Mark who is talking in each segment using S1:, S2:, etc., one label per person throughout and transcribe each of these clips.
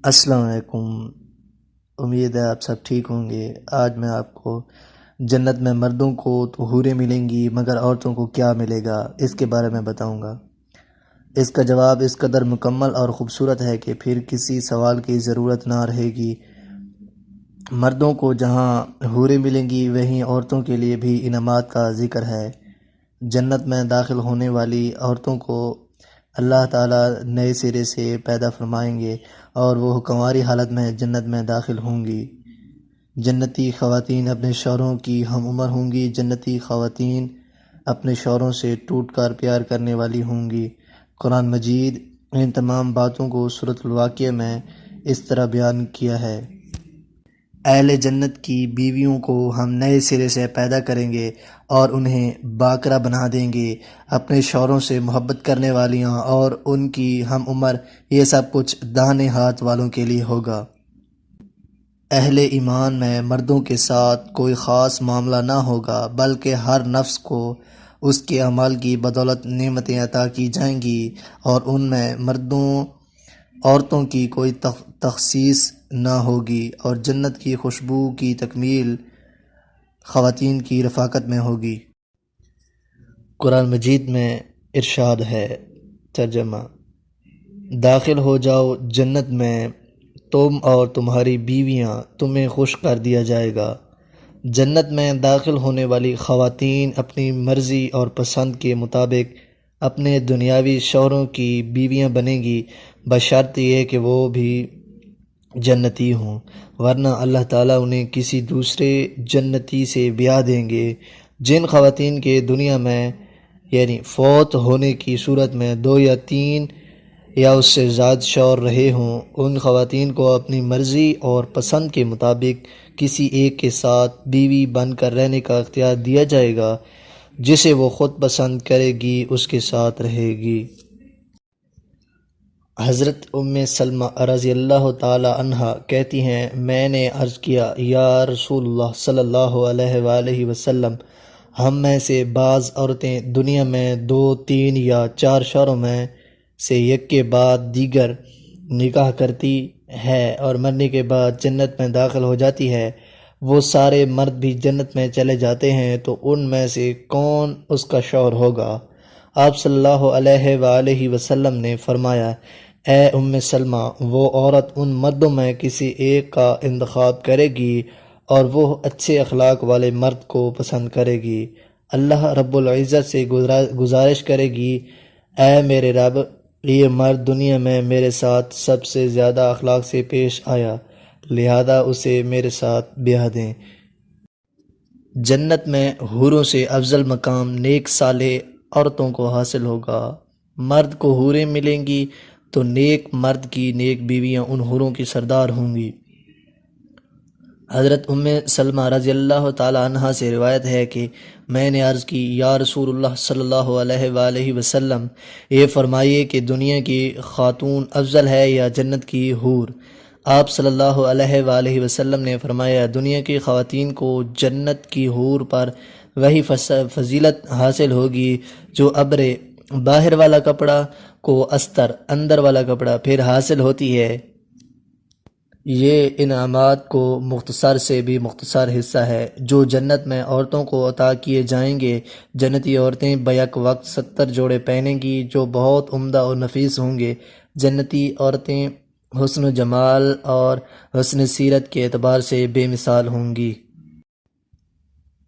S1: السلام علیکم۔ امید ہے آپ سب ٹھیک ہوں گے۔ آج میں آپ کو جنت میں مردوں کو تو حوریں ملیں گی مگر عورتوں کو کیا ملے گا اس کے بارے میں بتاؤں گا۔ اس کا جواب اس قدر مکمل اور خوبصورت ہے کہ پھر کسی سوال کی ضرورت نہ رہے گی۔ مردوں کو جہاں حوریں ملیں گی وہیں عورتوں کے لیے بھی انعامات کا ذکر ہے۔ جنت میں داخل ہونے والی عورتوں کو اللہ تعالیٰ نئے سرے سے پیدا فرمائیں گے اور وہ کنواری حالت میں جنت میں داخل ہوں گی۔ جنتی خواتین اپنے شوہروں کی ہم عمر ہوں گی۔ جنتی خواتین اپنے شوہروں سے ٹوٹ کر پیار کرنے والی ہوں گی۔ قرآن مجید ان تمام باتوں کو سورۃ الواقعہ میں اس طرح بیان کیا ہے۔ اہل جنت کی بیویوں کو ہم نئے سرے سے پیدا کریں گے اور انہیں باکرہ بنا دیں گے، اپنے شوہروں سے محبت کرنے والیاں اور ان کی ہم عمر۔ یہ سب کچھ داہنے ہاتھ والوں کے لیے ہوگا۔ اہل ایمان میں مردوں کے ساتھ کوئی خاص معاملہ نہ ہوگا بلکہ ہر نفس کو اس کے اعمال کی بدولت نعمتیں عطا کی جائیں گی اور ان میں مردوں عورتوں کی کوئی تخصیص نہ ہوگی، اور جنت کی خوشبو کی تکمیل خواتین کی رفاقت میں ہوگی۔ قرآن مجید میں ارشاد ہے، ترجمہ: داخل ہو جاؤ جنت میں، تم اور تمہاری بیویاں، تمہیں خوش کر دیا جائے گا۔ جنت میں داخل ہونے والی خواتین اپنی مرضی اور پسند کے مطابق اپنے دنیاوی شوہروں کی بیویاں بنیں گی، بشرط یہ کہ وہ بھی جنتی ہوں، ورنہ اللہ تعالیٰ انہیں کسی دوسرے جنتی سے بیاہ دیں گے۔ جن خواتین کے دنیا میں یعنی فوت ہونے کی صورت میں 2 یا 3 یا اس سے زائد شوہر رہے ہوں، ان خواتین کو اپنی مرضی اور پسند کے مطابق کسی ایک کے ساتھ بیوی بن کر رہنے کا اختیار دیا جائے گا، جسے وہ خود پسند کرے گی اس کے ساتھ رہے گی۔ حضرت سلمہ رضی اللہ تعالی عنہا کہتی ہیں، میں نے عرض کیا، یا رسول اللہ صلی اللہ علیہ وآلہ وسلم، ہم میں سے بعض عورتیں دنیا میں 2، 3 یا 4 شوہروں میں سے ایک کے بعد دیگر نکاح کرتی ہے اور مرنے کے بعد جنت میں داخل ہو جاتی ہے، وہ سارے مرد بھی جنت میں چلے جاتے ہیں، تو ان میں سے کون اس کا شوہر ہوگا؟ آپ صلی اللہ علیہ وآلہ وسلم نے فرمایا، اے سلمہ، وہ عورت ان مردوں میں کسی ایک کا انتخاب کرے گی اور وہ اچھے اخلاق والے مرد کو پسند کرے گی۔ اللہ رب العزت سے گزارش کرے گی، اے میرے رب، یہ مرد دنیا میں میرے ساتھ سب سے زیادہ اخلاق سے پیش آیا، لہذا اسے میرے ساتھ بیاہ دیں۔ جنت میں حوروں سے افضل مقام نیک صالح عورتوں کو حاصل ہوگا۔ مرد کو حوریں ملیں گی تو نیک مرد کی نیک بیویاں ان حوروں کی سردار ہوں گی۔ حضرت سلمہ رضی اللہ تعالی عنہا سے روایت ہے کہ میں نے عرض کی، یا رسول اللہ صلی اللہ علیہ وآلہ وسلم، یہ فرمائیے کہ دنیا کی خاتون افضل ہے یا جنت کی حور؟ آپ صلی اللہ علیہ وآلہ وسلم نے فرمایا، دنیا کی خواتین کو جنت کی حور پر وہی فضیلت حاصل ہوگی جو ابر باہر والا کپڑا کو استر اندر والا کپڑا پھر حاصل ہوتی ہے۔ یہ انعامات کو مختصر سے بھی مختصر حصہ ہے جو جنت میں عورتوں کو عطا کیے جائیں گے۔ جنتی عورتیں بیک وقت 70 جوڑے پہنیں گی جو بہت عمدہ اور نفیس ہوں گے۔ جنتی عورتیں حسن و جمال اور حسن سیرت کے اعتبار سے بے مثال ہوں گی۔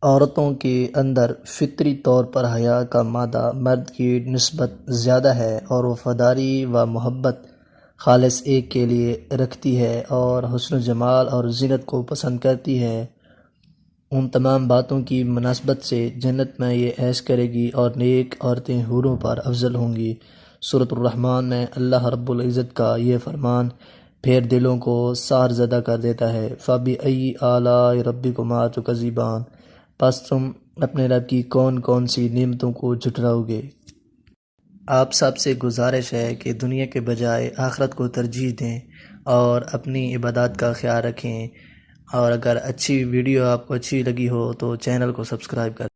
S1: عورتوں کے اندر فطری طور پر حیا کا مادہ مرد کی نسبت زیادہ ہے اور وفاداری و محبت خالص ایک کے لیے رکھتی ہے اور حسن و جمال اور زینت کو پسند کرتی ہے۔ ان تمام باتوں کی مناسبت سے جنت میں یہ عیش کرے گی اور نیک عورتیں حوروں پر افضل ہوں گی۔ سورۃ الرحمن میں اللہ رب العزت کا یہ فرمان پھر دلوں کو سحر زدہ کر دیتا ہے، فَبِأَيِّ آلَاءِ رَبِّكُمَا تُكَذِّبَانِ، پس تم اپنے رب کی کون کون سی نعمتوں کو جھٹلاؤ گے۔ آپ سب سے گزارش ہے کہ دنیا کے بجائے آخرت کو ترجیح دیں اور اپنی عبادات کا خیال رکھیں، اور اگر ویڈیو آپ کو اچھی لگی ہو تو چینل کو سبسکرائب کریں۔